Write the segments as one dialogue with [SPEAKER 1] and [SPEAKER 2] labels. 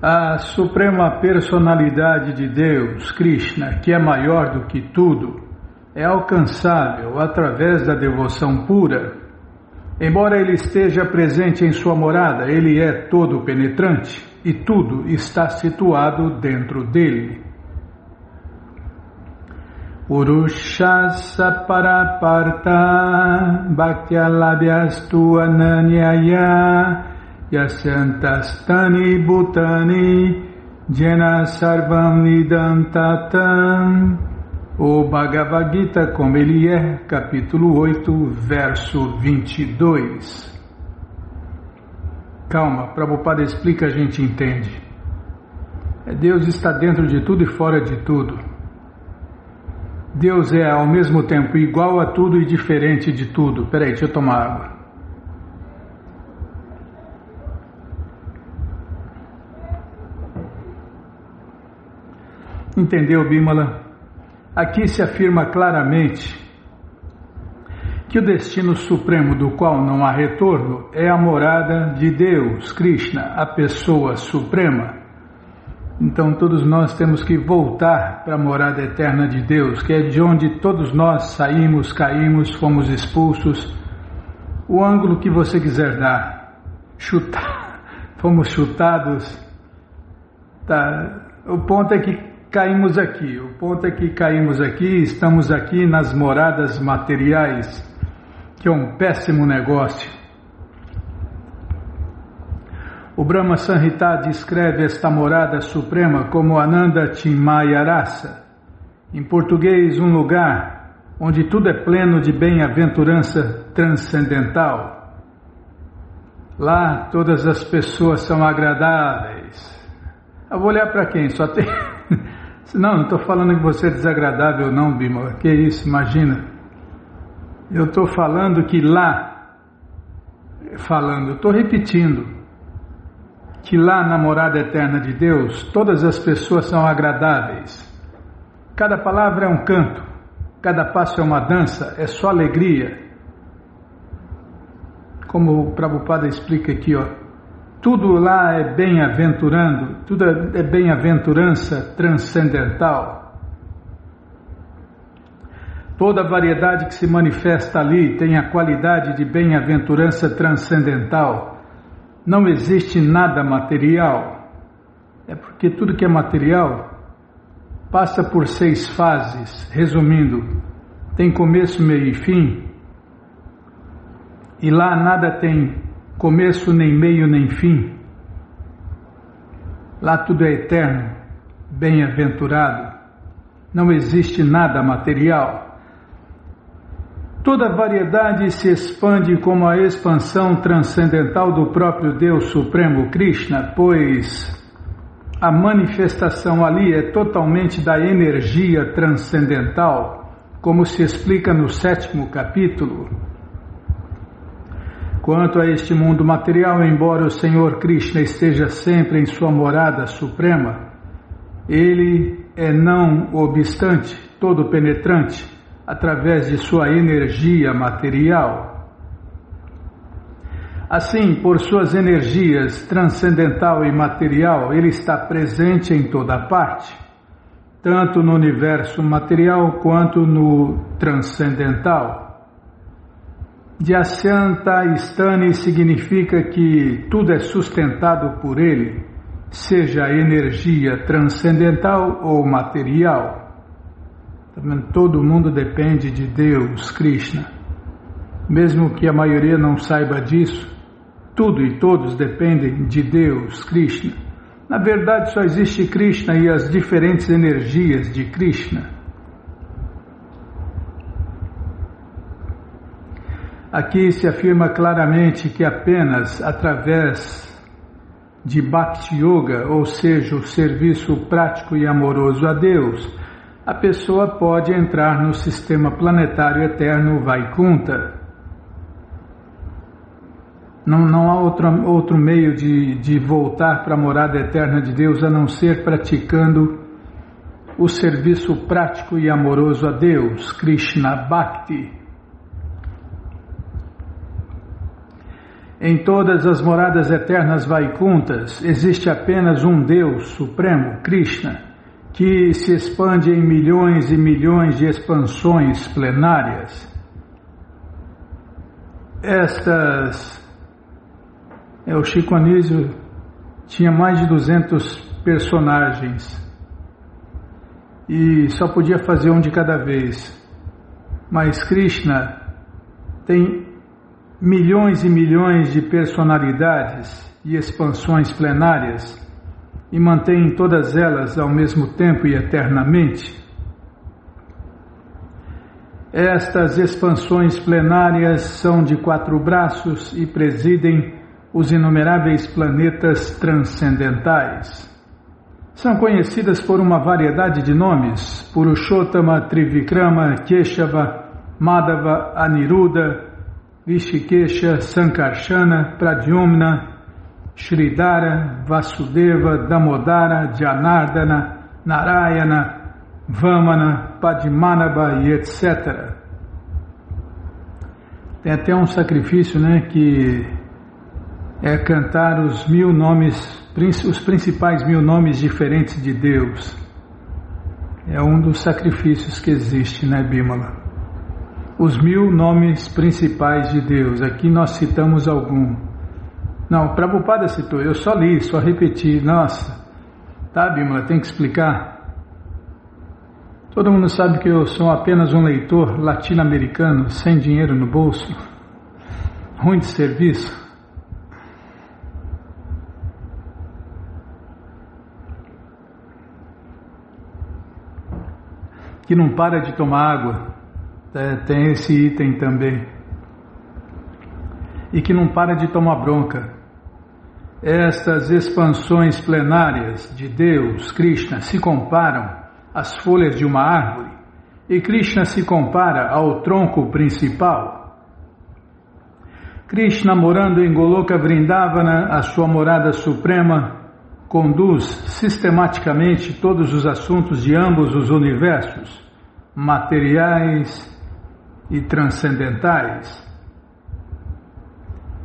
[SPEAKER 1] A Suprema Personalidade de Deus, Krishna, que é maior do que tudo, é alcançável através da devoção pura. Embora ele esteja presente em sua morada, ele é todo penetrante e tudo está situado dentro dele. Purushasa Paraparta Bhaktyalabhyastu Ananyaya Yasyantastani Bhutani Jena Sarvam Nidantatam. O Bhagavad Gita como ele é, capítulo 8, verso 22. Calma, Prabhupada explica, a gente entende. Deus está dentro de tudo e fora de tudo. Deus é ao mesmo tempo igual a tudo e diferente de tudo. Peraí, deixa eu tomar água. Entendeu, Bimala? Aqui se afirma claramente que o destino supremo do qual não há retorno é a morada de Deus, Krishna, a pessoa suprema. Então todos nós temos que voltar para a morada eterna de Deus, que é de onde todos nós saímos, caímos, fomos expulsos. O ângulo que você quiser dar. Fomos chutados. Tá. O ponto é que caímos aqui, estamos aqui nas moradas materiais, que é um péssimo negócio. O Brahma Samhita descreve esta morada suprema como Ananda Chinmayarasa, em português, um lugar onde tudo é pleno de bem-aventurança transcendental. Lá todas as pessoas são agradáveis. Eu vou olhar para quem? Só tem... Não estou falando que você é desagradável não, Bimala. Que isso, imagina. Eu estou falando que lá, estou repetindo, que lá na morada eterna de Deus, todas as pessoas são agradáveis. Cada palavra é um canto, cada passo é uma dança, é só alegria. Como o Prabhupada explica aqui, ó. Tudo lá é bem-aventurando, tudo é bem-aventurança transcendental. Toda a variedade que se manifesta ali tem a qualidade de bem-aventurança transcendental. Não existe nada material. É porque tudo que é material passa por 6 fases. Resumindo, tem começo, meio e fim. E lá nada tem começo, nem meio, nem fim. Lá tudo é eterno, bem-aventurado. Não existe nada material. Toda variedade se expande como a expansão transcendental do próprio Deus Supremo Krishna, pois a manifestação ali é totalmente da energia transcendental, como se explica no 7º capítulo. Quanto a este mundo material, embora o Senhor Krishna esteja sempre em sua morada suprema, ele é não obstante, todo penetrante, através de sua energia material. Assim, por suas energias transcendental e material, ele está presente em toda parte, tanto no universo material quanto no transcendental. Jasyanta Stani significa que tudo é sustentado por ele, seja energia transcendental ou material. Todo mundo depende de Deus, Krishna. Mesmo que a maioria não saiba disso, tudo e todos dependem de Deus, Krishna. Na verdade, só existe Krishna e as diferentes energias de Krishna. Aqui se afirma claramente que apenas através de Bhakti Yoga, ou seja, o serviço prático e amoroso a Deus, a pessoa pode entrar no sistema planetário eterno Vaikunta. Não há outro meio de voltar para a morada eterna de Deus a não ser praticando o serviço prático e amoroso a Deus, Krishna Bhakti. Em todas as moradas eternas Vaikuntas existe apenas um Deus Supremo, Krishna, que se expande em milhões e milhões de expansões plenárias. O Chico Anísio tinha mais de 200 personagens e só podia fazer um de cada vez. Mas Krishna tem milhões e milhões de personalidades e expansões plenárias e mantém todas elas ao mesmo tempo e eternamente. Estas expansões plenárias são de 4 braços e presidem os inumeráveis planetas transcendentais. São conhecidas por uma variedade de nomes: Purushottama, Trivikrama, Keshava, Madhava, Aniruddha, Rishikesha, Sankarsana, Pradyumna, Sridhara, Vasudeva, Damodara, Janardana, Narayana, Vamana, Padmanabha e etc. Tem até um sacrifício, que é cantar os 1000 nomes, os principais 1000 nomes diferentes de Deus. É um dos sacrifícios que existe, Bímala? Os 1000 nomes principais de Deus. Aqui nós citamos algum. Não, Prabhupada citou, eu só li, só repeti. Nossa, tá, Bímala, tem que explicar. Todo mundo sabe que eu sou apenas um leitor latino-americano, sem dinheiro no bolso, ruim de serviço. Que não para de tomar água, tem esse item também, e que não para de tomar bronca. Estas expansões plenárias de Deus, Krishna, se comparam às folhas de uma árvore, e Krishna se compara ao tronco principal. Krishna, morando em Goloka Vrindavana, a sua morada suprema, conduz sistematicamente todos os assuntos de ambos os universos, materiais e transcendentais.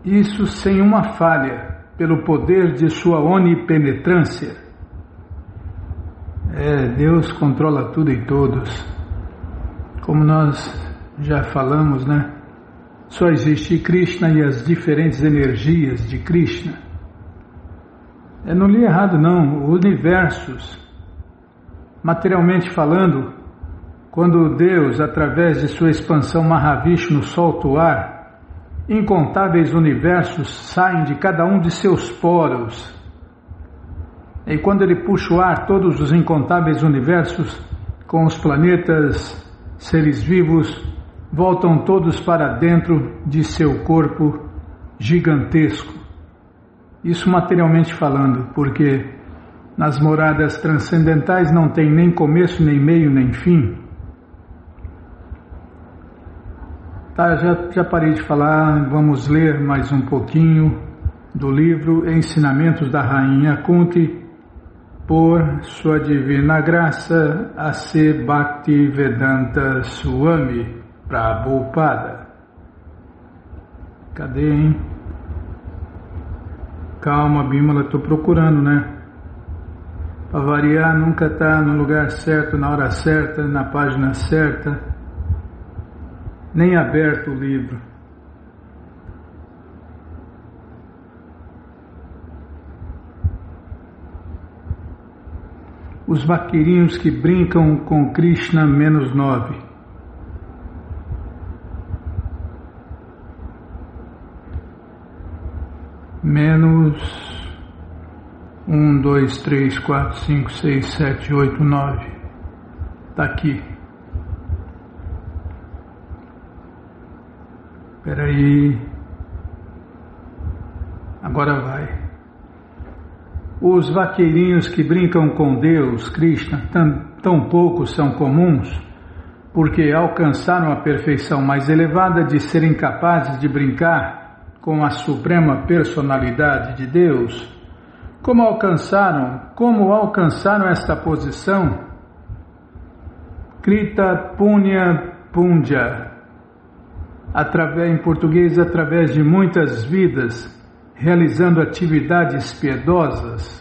[SPEAKER 1] Isso sem uma falha, pelo poder de sua onipenetrância. Deus controla tudo e todos. Como nós já falamos, Só existe Krishna e as diferentes energias de Krishna. Eu não li errado, não. Universos, materialmente falando, quando Deus, através de sua expansão Mahavishnu, solta o ar, incontáveis universos saem de cada um de seus poros. E quando ele puxa o ar, todos os incontáveis universos, com os planetas, seres vivos, voltam todos para dentro de seu corpo gigantesco. Isso materialmente falando, porque nas moradas transcendentais não tem nem começo, nem meio, nem fim. Tá, já parei de falar, vamos ler mais um pouquinho do livro Ensinamentos da Rainha Kunti, por sua divina graça, A.C. Bhaktivedanta Swami Prabhupada. Cadê, hein? Calma, Bímala, estou procurando, Para variar, nunca está no lugar certo, na hora certa, na página certa, nem aberto o livro. Os vaqueirinhos que brincam com Krishna -9. Menos 1, 2, 3, 4, 5, 6, 7, 8, 9. Está aqui. Espera aí. Agora vai. Os vaqueirinhos que brincam com Deus, Krishna, tão poucos são comuns, porque alcançaram a perfeição mais elevada de serem capazes de brincar com a suprema personalidade de Deus. Como alcançaram esta posição? Krita Punya Punja. em português, através de muitas vidas, realizando atividades piedosas.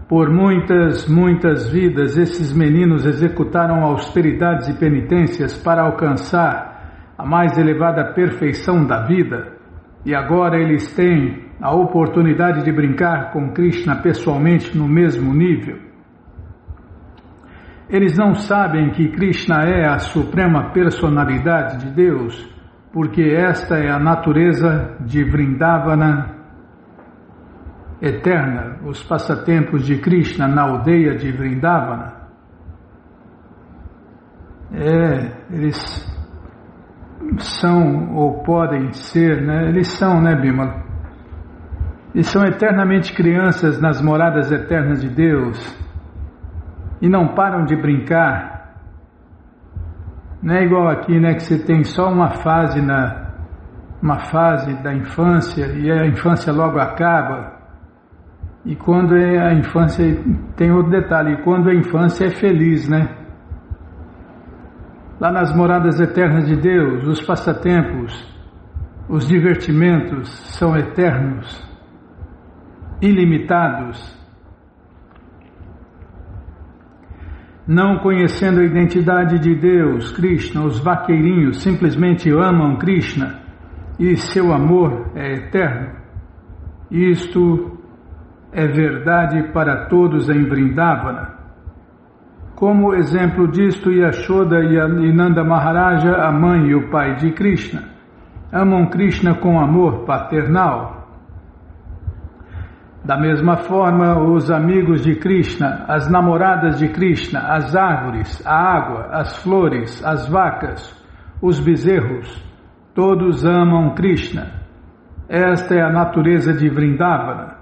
[SPEAKER 1] Por muitas vidas, esses meninos executaram austeridades e penitências para alcançar a mais elevada perfeição da vida, e agora eles têm a oportunidade de brincar com Krishna pessoalmente no mesmo nível. Eles não sabem que Krishna é a suprema personalidade de Deus, porque esta é a natureza de Vrindavana eterna, os passatempos de Krishna na aldeia de Vrindavana. Eles são ou podem ser, né? Eles são, né, Bimala? Eles são eternamente crianças nas moradas eternas de Deus e não param de brincar. Não é igual aqui, né, que você tem só uma fase da infância e a infância logo acaba. E quando é a infância, tem outro detalhe, quando a infância é feliz, né? Lá nas moradas eternas de Deus, os passatempos, os divertimentos são eternos, ilimitados. Não conhecendo a identidade de Deus, Krishna, os vaqueirinhos simplesmente amam Krishna e seu amor é eterno. Isto é verdade para todos em Vrindavana. Como exemplo disto, Yashoda e Nanda Maharaja, a mãe e o pai de Krishna, amam Krishna com amor paternal. Da mesma forma, os amigos de Krishna, as namoradas de Krishna, as árvores, a água, as flores, as vacas, os bezerros, todos amam Krishna. Esta é a natureza de Vrindavana.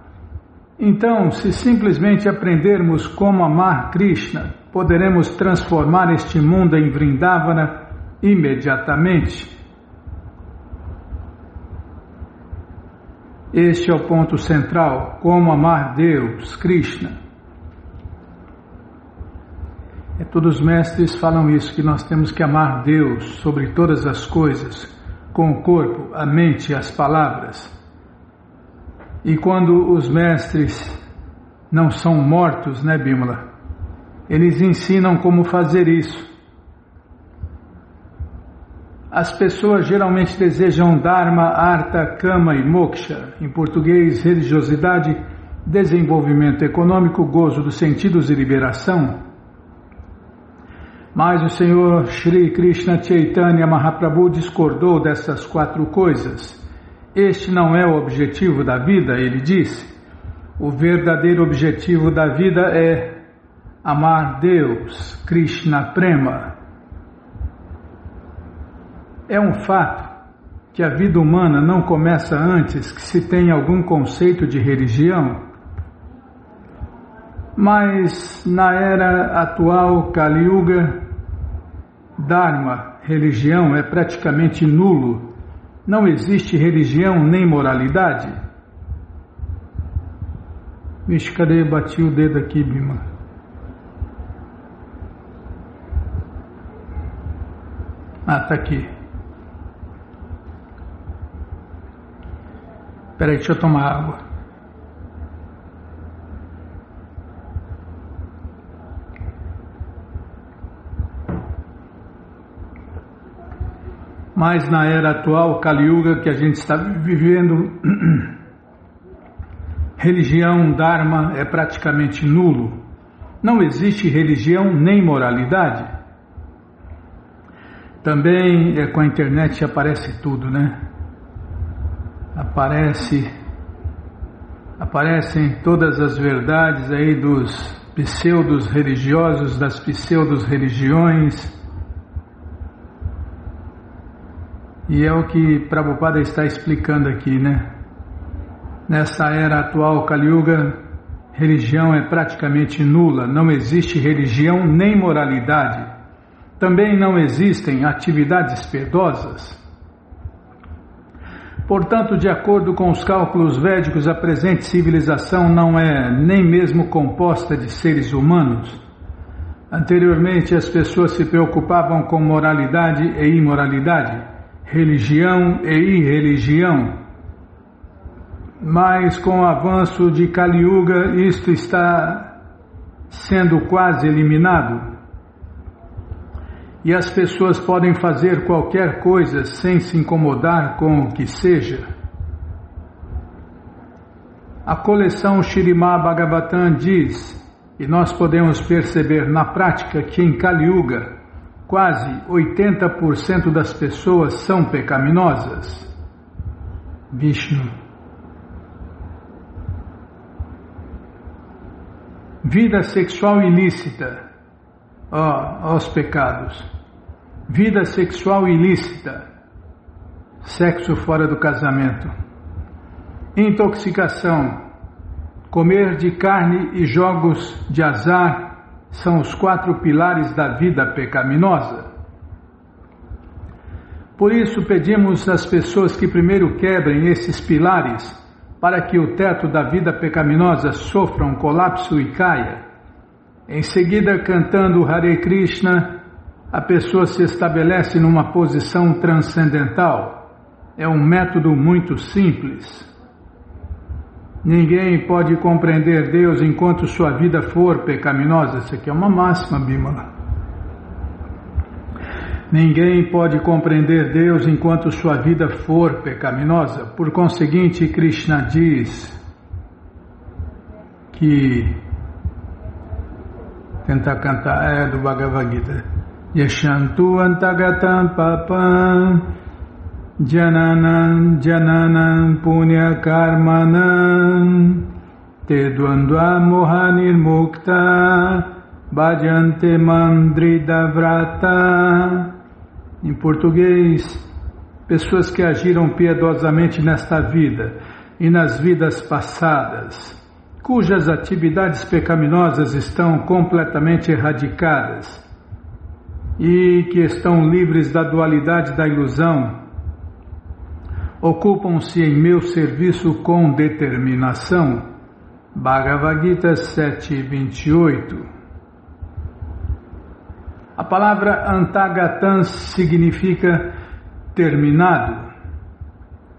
[SPEAKER 1] Então, se simplesmente aprendermos como amar Krishna, poderemos transformar este mundo em Vrindavana imediatamente. Este é o ponto central, como amar Deus, Krishna. Todos os mestres falam isso, que nós temos que amar Deus sobre todas as coisas, com o corpo, a mente e as palavras. E quando os mestres não são mortos, né, Bimala? Eles ensinam como fazer isso. As pessoas geralmente desejam Dharma, Artha, Kama e Moksha, em português, religiosidade, desenvolvimento econômico, gozo dos sentidos e liberação. Mas o Senhor Shri Krishna Chaitanya Mahaprabhu discordou dessas 4 coisas. Este não é o objetivo da vida, ele disse. O verdadeiro objetivo da vida é amar Deus, Krishna Prema. É um fato que a vida humana não começa antes que se tenha algum conceito de religião. Mas na era atual, Kali Yuga, Dharma, religião, é praticamente nulo. Não existe religião nem moralidade. Vixe, cadê? Bati o dedo aqui, Bima. Tá aqui. Peraí, deixa eu tomar água. Mas na era atual, Kali Yuga, que a gente está vivendo, religião, Dharma é praticamente nulo. Não existe religião nem moralidade. Também com a internet aparece tudo, né? Aparecem todas as verdades aí dos pseudos religiosos, das pseudos religiões. E é o que Prabhupada está explicando aqui, né? Nessa era atual, Kali Yuga, religião é praticamente nula, não existe religião nem moralidade. Também não existem atividades piedosas. Portanto, de acordo com os cálculos védicos, a presente civilização não é nem mesmo composta de seres humanos. Anteriormente, as pessoas se preocupavam com moralidade e imoralidade, religião e irreligião. Mas com o avanço de Kali Yuga, isto está sendo quase eliminado. E as pessoas podem fazer qualquer coisa sem se incomodar com o que seja. A coleção Śrīmad Bhagavatam diz, e nós podemos perceber na prática, que em Kali Yuga, quase 80% das pessoas são pecaminosas. Vishnu. Vida sexual ilícita. Os pecados. Vida sexual ilícita. Sexo fora do casamento. Intoxicação. Comer de carne e jogos de azar são os 4 pilares da vida pecaminosa. Por isso pedimos às pessoas que primeiro quebrem esses pilares para que o teto da vida pecaminosa sofra um colapso e caia. Em seguida, cantando Hare Krishna, a pessoa se estabelece numa posição transcendental. É um método muito simples. Ninguém pode compreender Deus enquanto sua vida for pecaminosa. Isso aqui é uma máxima, Bimala. Ninguém pode compreender Deus enquanto sua vida for pecaminosa. Por conseguinte, Krishna diz que... Tentar cantar, do Bhagavad Gita. Yashantu antagatam papam Jananam jananam punya karmanam te dvandva mohanir mukta bhajante mandridavrata. Em português, pessoas que agiram piedosamente nesta vida e nas vidas passadas, cujas atividades pecaminosas estão completamente erradicadas e que estão livres da dualidade da ilusão, ocupam-se em meu serviço com determinação. Bhagavad Gita 7:28. A palavra Antagatam significa terminado.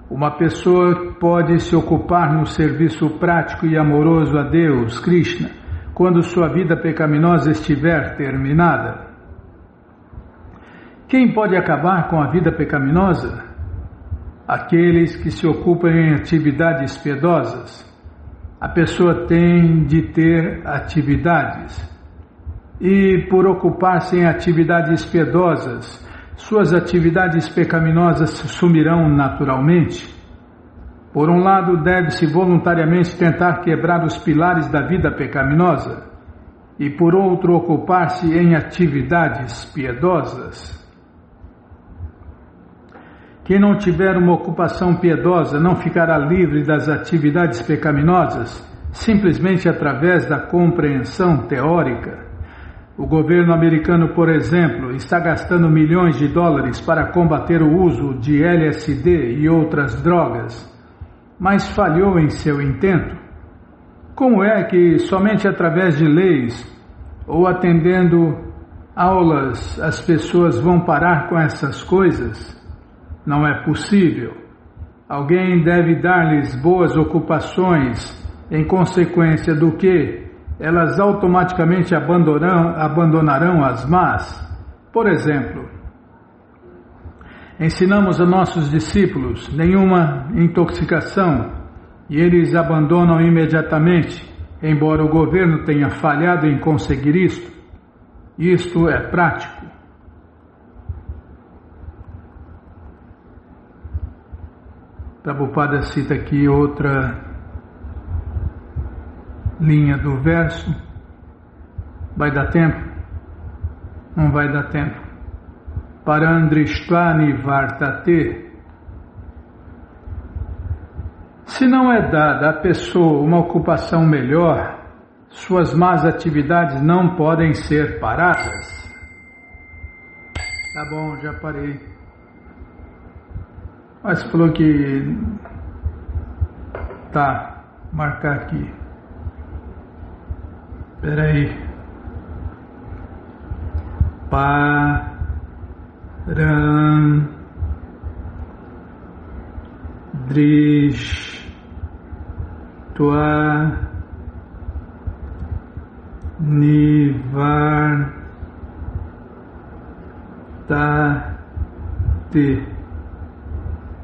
[SPEAKER 1] Uma pessoa pode se ocupar no serviço prático e amoroso a Deus, Krishna, quando sua vida pecaminosa estiver terminada. Quem pode acabar com a vida pecaminosa? Aqueles que se ocupam em atividades piedosas. A pessoa tem de ter atividades. E por ocupar-se em atividades piedosas, suas atividades pecaminosas sumirão naturalmente. Por um lado, deve-se voluntariamente tentar quebrar os pilares da vida pecaminosa, e por outro, ocupar-se em atividades piedosas. Quem não tiver uma ocupação piedosa não ficará livre das atividades pecaminosas, simplesmente através da compreensão teórica. O governo americano, por exemplo, está gastando milhões de dólares para combater o uso de LSD e outras drogas, mas falhou em seu intento. Como é que somente através de leis ou atendendo aulas as pessoas vão parar com essas coisas? Não é possível. Alguém deve dar-lhes boas ocupações, em consequência do que elas automaticamente abandonarão as más. Por exemplo, ensinamos a nossos discípulos nenhuma intoxicação e eles abandonam imediatamente, embora o governo tenha falhado em conseguir isto. Isto é prático. Prabhupada cita aqui outra linha do verso. Vai dar tempo? Não vai dar tempo. Parandristvani vartate. Se não é dada à pessoa uma ocupação melhor, suas más atividades não podem ser paradas. Tá bom, já parei. Mas falou que... Tá, marcar aqui. Espera aí. Param Drishtva Nivartate.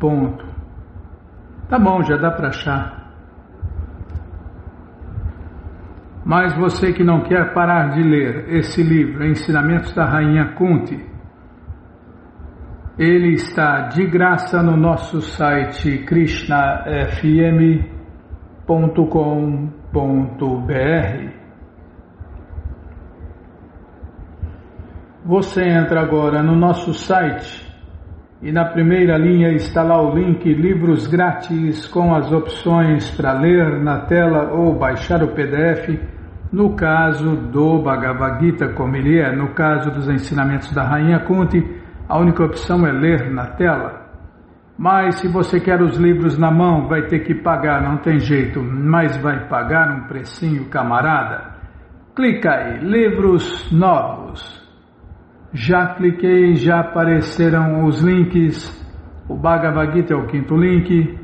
[SPEAKER 1] Ponto. Tá bom, já dá para achar. Mas você que não quer parar de ler esse livro, Ensinamentos da Rainha Kunti, ele está de graça no nosso site krishnafm.com.br. Você entra agora no nosso site e na primeira linha está lá o link Livros Grátis com as opções para ler na tela ou baixar o PDF, no caso do Bhagavad Gita como ele é, no caso dos ensinamentos da Rainha Kunti, a única opção é ler na tela. Mas se você quer os livros na mão, vai ter que pagar, não tem jeito, mas vai pagar um precinho, camarada. Clica aí, livros novos. Já cliquei, já apareceram os links. O Bhagavad Gita é o 5º link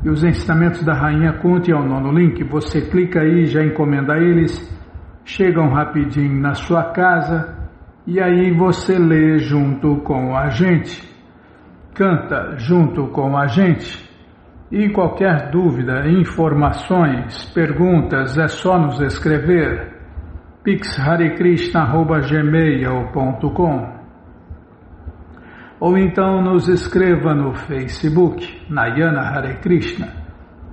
[SPEAKER 1] e os ensinamentos da Rainha Kunti é o 9º link. Você clica aí, já encomenda eles, chegam rapidinho na sua casa e aí você lê junto com a gente, canta junto com a gente. E qualquer dúvida, informações, perguntas, é só nos escrever. pixharekrishna@gmail.com ou então nos escreva no Facebook, Nayana Hare Krishna,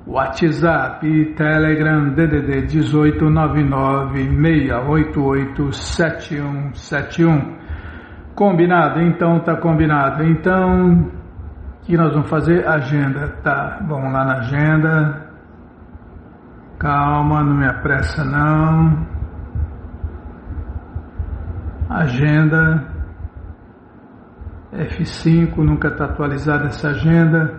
[SPEAKER 1] WhatsApp e Telegram DDD 1899-688-7171. Combinado? Então tá combinado. Então, o que nós vamos fazer? Agenda. Tá, vamos lá na agenda. Calma, não me apressa não. Agenda F5, nunca está atualizada essa agenda.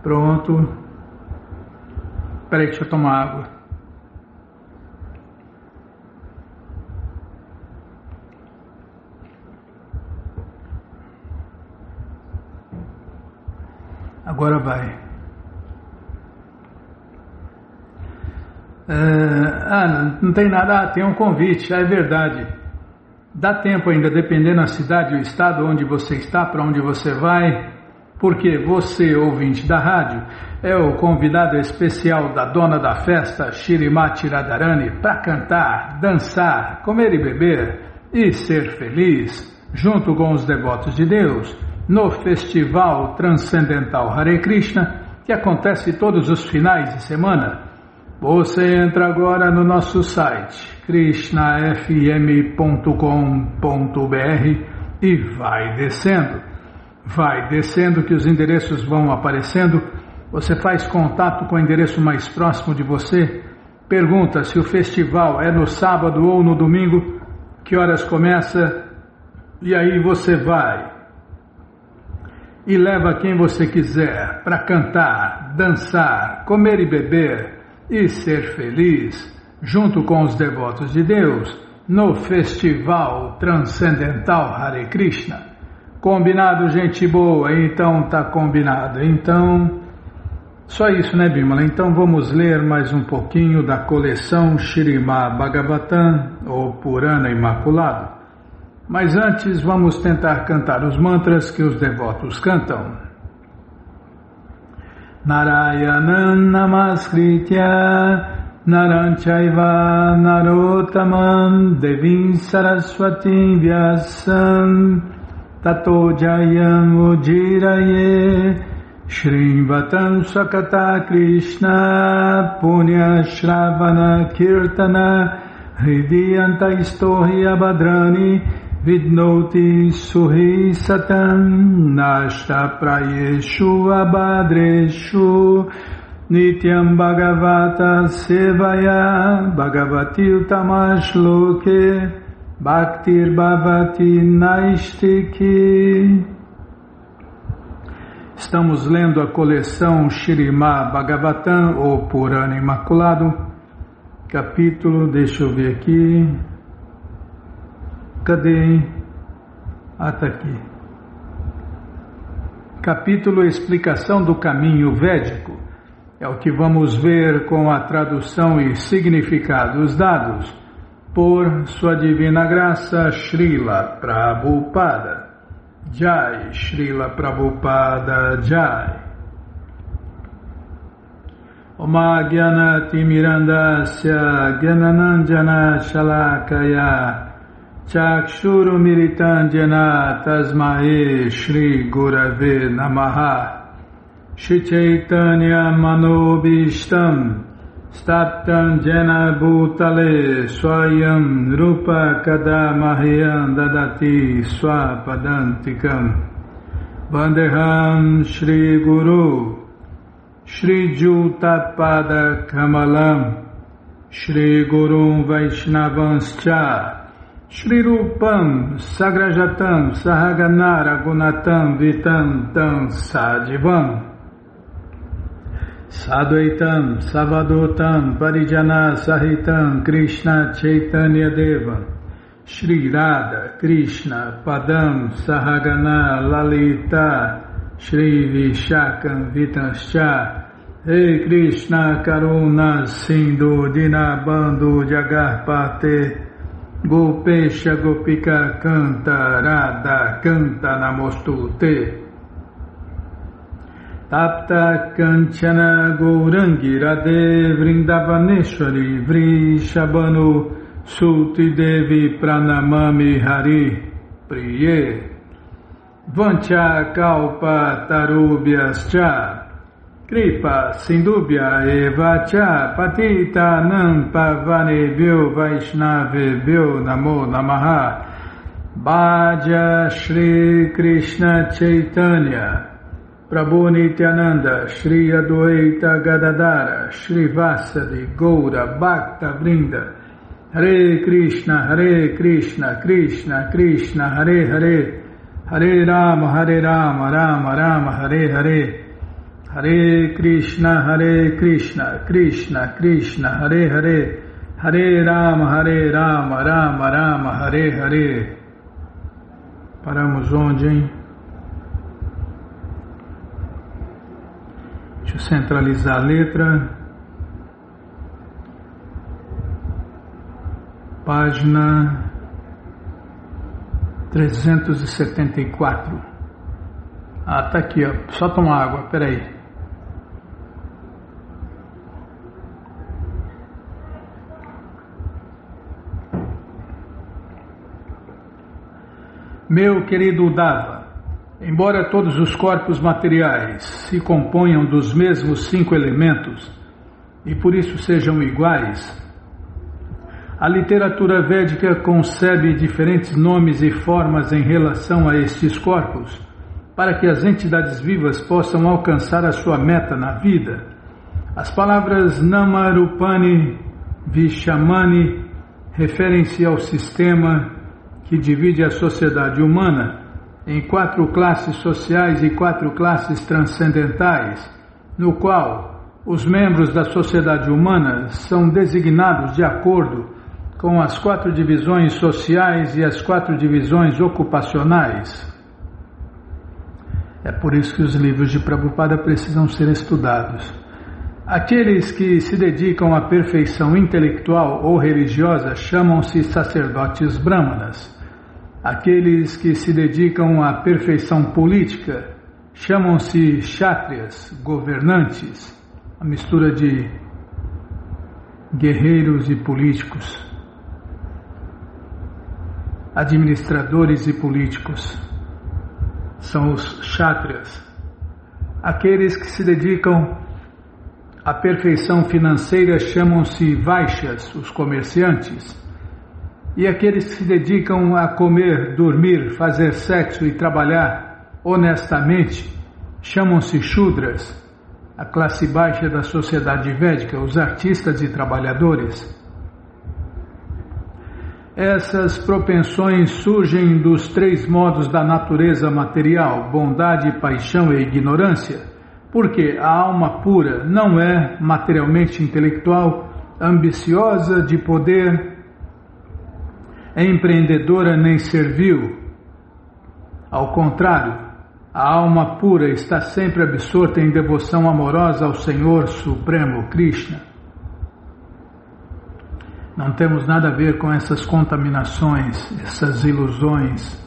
[SPEAKER 1] Pronto. Espera aí, deixa eu tomar água. Agora vai. Não tem nada, tem um convite, é verdade. Dá tempo ainda, dependendo da cidade e o estado onde você está, para onde você vai, porque você, ouvinte da rádio, é o convidado especial da dona da festa, Shrimati Radharani, para cantar, dançar, comer e beber e ser feliz, junto com os devotos de Deus, no Festival Transcendental Hare Krishna, que acontece todos os finais de semana. Você entra agora no nosso site krishnafm.com.br e vai descendo que os endereços vão aparecendo. Você faz contato com o endereço mais próximo de você, pergunta se o festival é no sábado ou no domingo, que horas começa, e aí você vai e leva quem você quiser para cantar, dançar, comer e beber e ser feliz, junto com os devotos de Deus, no Festival Transcendental Hare Krishna. Combinado, gente boa? Então tá combinado. Então, só isso, né, Bimala? Então vamos ler mais um pouquinho da coleção Śrīmad Bhagavatam, ou Purana Imaculado. Mas antes vamos tentar cantar os mantras que os devotos cantam. Narayanam Namaskritya Naram Chaiva Narottamam Devim Saraswatim Vyasam Tato Jayam Ujiraye Shrivatam Sakata Krishna Punya Shravana Kirtana Hridiyanta Istohi Abhadrani Vidnoti Suhi Satam Nashta Prayeshu Abhadreshu Nityam Bhagavata Sevaya Bhagavati Utamashloke Bhaktir Bhavati Naistiki. Estamos lendo a coleção Śrīmad Bhagavatam, ou Purana Imaculado, capítulo, deixa eu ver aqui, cadê? Tá aqui. Capítulo Explicação do Caminho Védico. É o que vamos ver com a tradução e significados dados por Sua Divina Graça Srila Prabhupada. Jai, Srila Prabhupada Jai. Oma Gyanati Mirandasya Gyananandjana Shalakaya Chakshuru Militandjana Tasmae Shri Gurave Namaha Shri Chaitanya Manobishtam Staptam Jena Bhutale Swayam Rupa Kadamahyam Dadati Swapadantikam Vandeham Shri Guru Shri Jutapada Kamalam Shri Gurum Vaishnavanscha Shri Rupam Sagrajatam Sahaganara Gunatam Vitam Tam Sadivam Sadvaitam Savadotam Parijana Sahitam Krishna Chaitanya Deva Shri Radha Krishna Padam Sahagana Lalita Shri Vishakam Vitanscha Hey Krishna Karuna Sindhu Dinabandhu Jagarpate Gopesha Gopika Canta Radha Canta Namostute Tapta Kanchana Gourangi Radhe Vrindavaneshwari Vrishabhanu Sulti Devi Pranamami Hari Priye Vancha Kalpa Tarubhyascha Kripa Sindubhya Evacha Patita Nampa Vanebhyo Vaishnavebhyo Namo Namaha Bhaja Shri Krishna Chaitanya Prabhu Nityananda Shri Adwaita Gadadara Shri Vasadi Goura Bhakta Vrinda Hare Krishna Krishna Krishna Hare Hare Hare Rama Rama Rama Hare Hare Hare Krishna Krishna Krishna Hare Hare Hare Rama Rama Rama Hare Hare. Paramos onde, hein? Deixa eu centralizar a letra. Página 374. Tá aqui, ó. Só tomar água, peraí. Meu querido Uddhava, embora todos os corpos materiais se componham dos mesmos 5 elementos e por isso sejam iguais, a literatura védica concebe diferentes nomes e formas em relação a estes corpos, para que as entidades vivas possam alcançar a sua meta na vida. As palavras Nama, Rupani, Vishamani referem-se ao sistema que divide a sociedade humana em 4 classes sociais e 4 classes transcendentais, no qual os membros da sociedade humana são designados de acordo com as 4 divisões sociais e as 4 divisões ocupacionais. É por isso que os livros de Prabhupada precisam ser estudados. Aqueles que se dedicam à perfeição intelectual ou religiosa chamam-se sacerdotes brahmanas. Aqueles que se dedicam à perfeição política chamam-se kshatriyas, governantes, a mistura de guerreiros e políticos, administradores e políticos, são os kshatriyas. Aqueles que se dedicam à perfeição financeira chamam-se vaishyas, os comerciantes. E aqueles que se dedicam a comer, dormir, fazer sexo e trabalhar honestamente chamam-se shudras, a classe baixa da sociedade védica, os artistas e trabalhadores. Essas propensões surgem dos 3 modos da natureza material, bondade, paixão e ignorância, porque a alma pura não é materialmente intelectual ambiciosa de poder, empreendedora nem servil. Ao contrário, a alma pura está sempre absorta em devoção amorosa ao Senhor Supremo Krishna. Não temos nada a ver com essas contaminações, essas ilusões.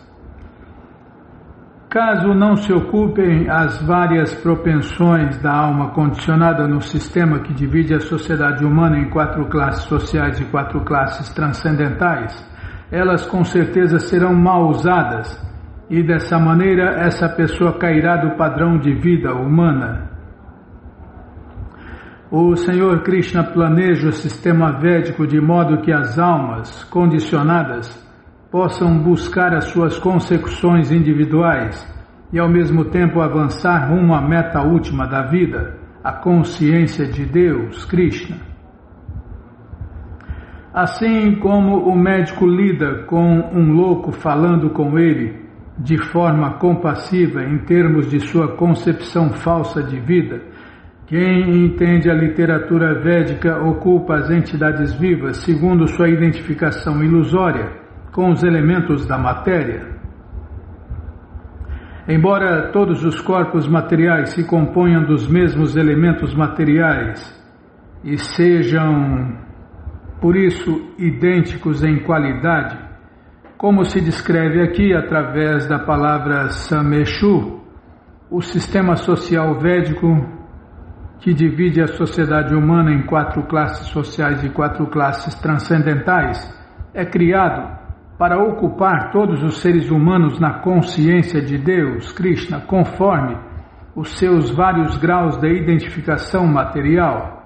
[SPEAKER 1] Caso não se ocupem as várias propensões da alma condicionada no sistema que divide a sociedade humana em 4 classes sociais e 4 classes transcendentais, elas com certeza serão mal usadas e dessa maneira essa pessoa cairá do padrão de vida humana. O Senhor Krishna planeja o sistema védico de modo que as almas condicionadas possam buscar as suas consecuções individuais e ao mesmo tempo avançar rumo à meta última da vida, a consciência de Deus, Krishna. Assim como o médico lida com um louco falando com ele de forma compassiva em termos de sua concepção falsa de vida, quem entende a literatura védica ocupa as entidades vivas segundo sua identificação ilusória com os elementos da matéria. Embora todos os corpos materiais se componham dos mesmos elementos materiais e sejam, por isso, idênticos em qualidade, como se descreve aqui através da palavra Sameshu, o sistema social védico que divide a sociedade humana em 4 classes sociais e 4 classes transcendentais é criado para ocupar todos os seres humanos na consciência de Deus, Krishna, conforme os seus vários graus de identificação material.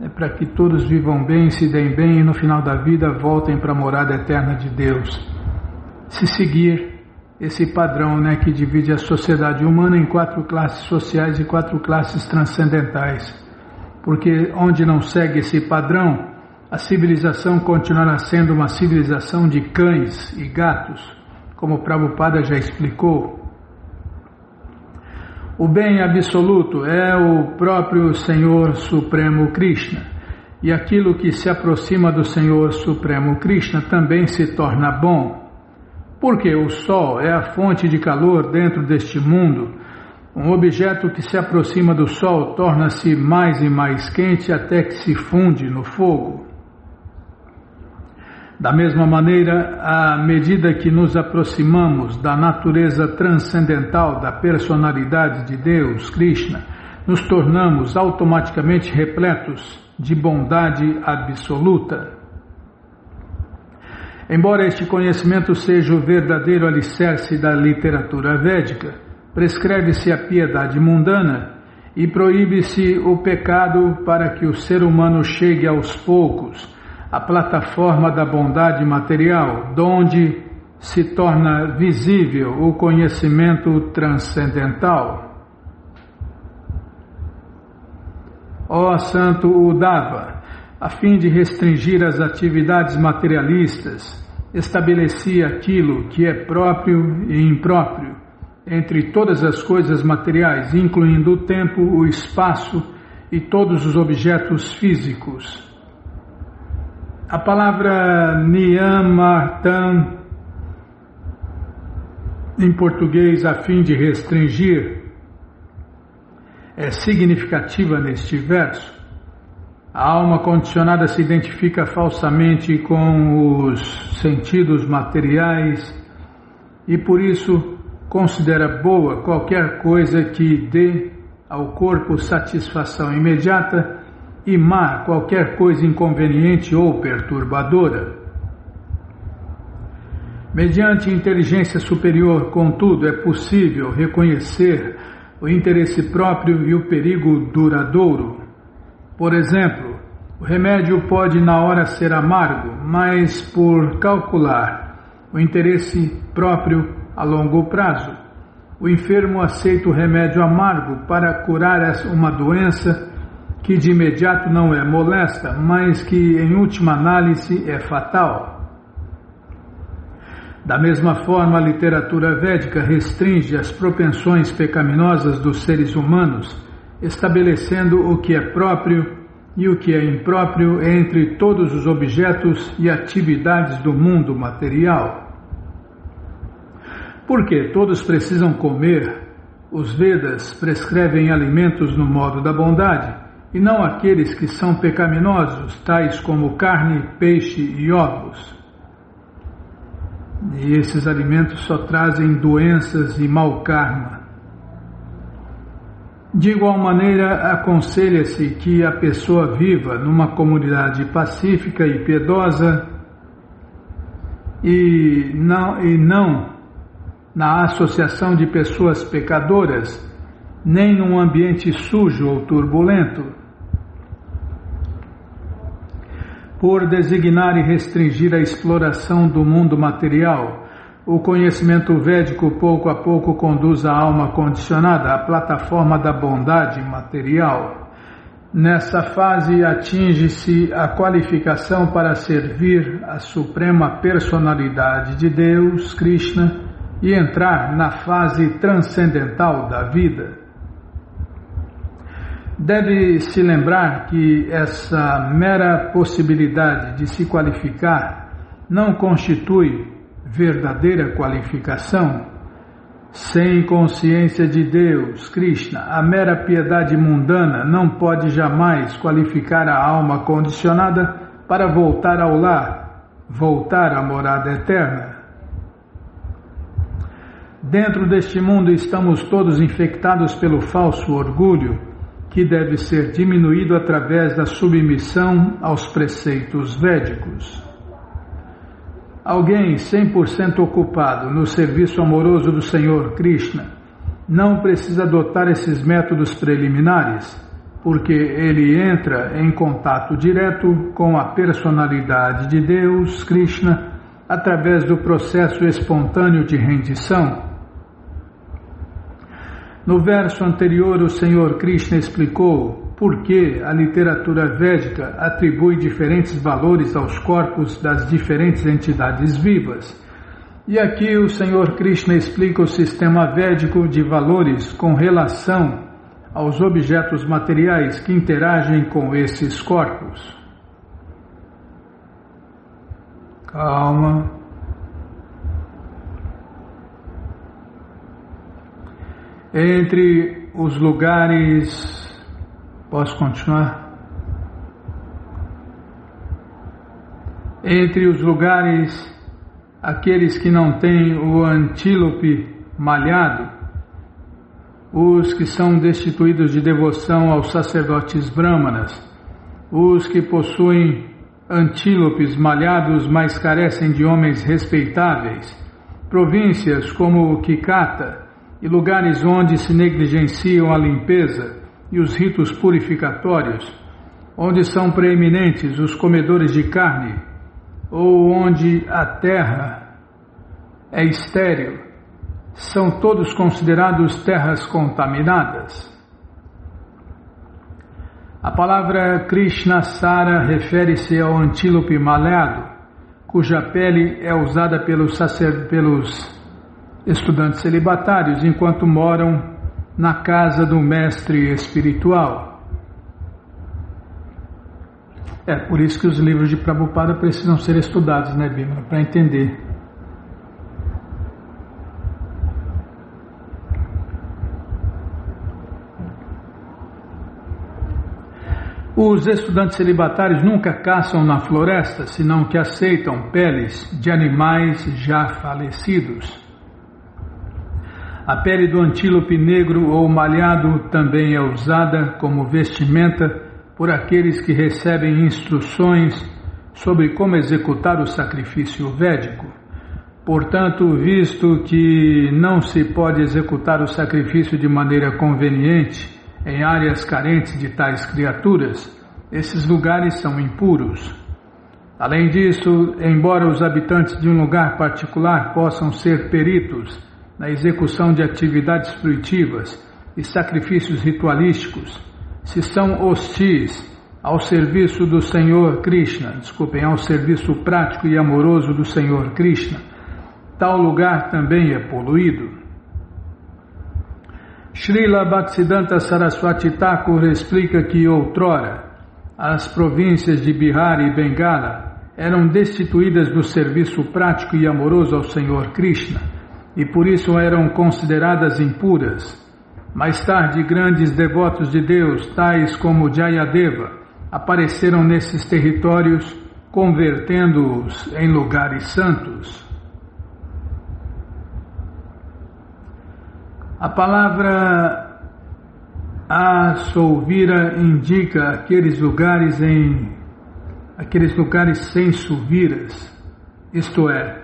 [SPEAKER 1] É para que todos vivam bem, se deem bem e no final da vida voltem para a morada eterna de Deus. Se seguir esse padrão, que divide a sociedade humana em 4 classes sociais e 4 classes transcendentais. Porque onde não segue esse padrão, a civilização continuará sendo uma civilização de cães e gatos, como Prabhupada já explicou. O bem absoluto é o próprio Senhor Supremo Krishna, e aquilo que se aproxima do Senhor Supremo Krishna também se torna bom, porque o Sol é a fonte de calor dentro deste mundo. Um objeto que se aproxima do Sol torna-se mais e mais quente até que se funde no fogo. Da mesma maneira, à medida que nos aproximamos da natureza transcendental da personalidade de Deus, Krishna, nos tornamos automaticamente repletos de bondade absoluta. Embora este conhecimento seja o verdadeiro alicerce da literatura védica, prescreve-se a piedade mundana e proíbe-se o pecado para que o ser humano chegue aos poucos a plataforma da bondade material, donde se torna visível o conhecimento transcendental. Ó Santo Uddhava, a fim de restringir as atividades materialistas, estabeleci aquilo que é próprio e impróprio entre todas as coisas materiais, incluindo o tempo, o espaço e todos os objetos físicos. A palavra niyamartam, em português, a fim de restringir, é significativa neste verso. A alma condicionada se identifica falsamente com os sentidos materiais e, por isso, considera boa qualquer coisa que dê ao corpo satisfação imediata e má qualquer coisa inconveniente ou perturbadora. Mediante inteligência superior, contudo, é possível reconhecer o interesse próprio e o perigo duradouro. Por exemplo, o remédio pode na hora ser amargo, mas por calcular o interesse próprio a longo prazo, o enfermo aceita o remédio amargo para curar uma doença que de imediato não é molesta, mas que em última análise é fatal. Da mesma forma, a literatura védica restringe as propensões pecaminosas dos seres humanos, estabelecendo o que é próprio e o que é impróprio entre todos os objetos e atividades do mundo material. Porque todos precisam comer, os Vedas prescrevem alimentos no modo da bondade, e não aqueles que são pecaminosos, tais como carne, peixe e ovos. E esses alimentos só trazem doenças e mau karma. De igual maneira, aconselha-se que a pessoa viva numa comunidade pacífica e piedosa e não na associação de pessoas pecadoras, nem num ambiente sujo ou turbulento. Por designar e restringir a exploração do mundo material, o conhecimento védico pouco a pouco conduz a alma condicionada à plataforma da bondade material. Nessa fase atinge-se a qualificação para servir a suprema personalidade de Deus, Krishna, e entrar na fase transcendental da vida. Deve-se lembrar que essa mera possibilidade de se qualificar não constitui verdadeira qualificação. Sem consciência de Deus, Krishna, a mera piedade mundana não pode jamais qualificar a alma condicionada para voltar ao lar, voltar à morada eterna. Dentro deste mundo estamos todos infectados pelo falso orgulho, que deve ser diminuído através da submissão aos preceitos védicos. Alguém 100% ocupado no serviço amoroso do Senhor Krishna não precisa adotar esses métodos preliminares, porque ele entra em contato direto com a personalidade de Deus, Krishna, através do processo espontâneo de rendição. No verso anterior, o Senhor Krishna explicou por que a literatura védica atribui diferentes valores aos corpos das diferentes entidades vivas. E aqui o Senhor Krishna explica o sistema védico de valores com relação aos objetos materiais que interagem com esses corpos. Calma. Entre os lugares... Posso continuar? Entre os lugares, aqueles que não têm o antílope malhado, os que são destituídos de devoção aos sacerdotes brâmanas, os que possuem antílopes malhados, mas carecem de homens respeitáveis, províncias como Kikata, e lugares onde se negligenciam a limpeza e os ritos purificatórios, onde são preeminentes os comedores de carne, ou onde a terra é estéril, são todos considerados terras contaminadas. A palavra Krishnasara refere-se ao antílope malhado, cuja pele é usada pelos estudantes celibatários enquanto moram na casa do mestre espiritual. É por isso que os livros de Prabhupada precisam ser estudados, né, Bímola, para entender. Os estudantes celibatários nunca caçam na floresta, senão que aceitam peles de animais já falecidos. A pele do antílope negro ou malhado também é usada como vestimenta por aqueles que recebem instruções sobre como executar o sacrifício védico. Portanto, visto que não se pode executar o sacrifício de maneira conveniente em áreas carentes de tais criaturas, esses lugares são impuros. Além disso, embora os habitantes de um lugar particular possam ser peritos na execução de atividades fruitivas e sacrifícios ritualísticos, se são hostis ao serviço do Senhor Krishna, ao serviço prático e amoroso do Senhor Krishna, tal lugar também é poluído. Srila Bhaktisiddhanta Saraswati Thakur explica que outrora as províncias de Bihar e Bengala eram destituídas do serviço prático e amoroso ao Senhor Krishna e por isso eram consideradas impuras. Mais tarde, grandes devotos de Deus, tais como Jayadeva, apareceram nesses territórios, convertendo-os em lugares santos. A palavra Asouvira indica aqueles lugares sem suviras, isto é,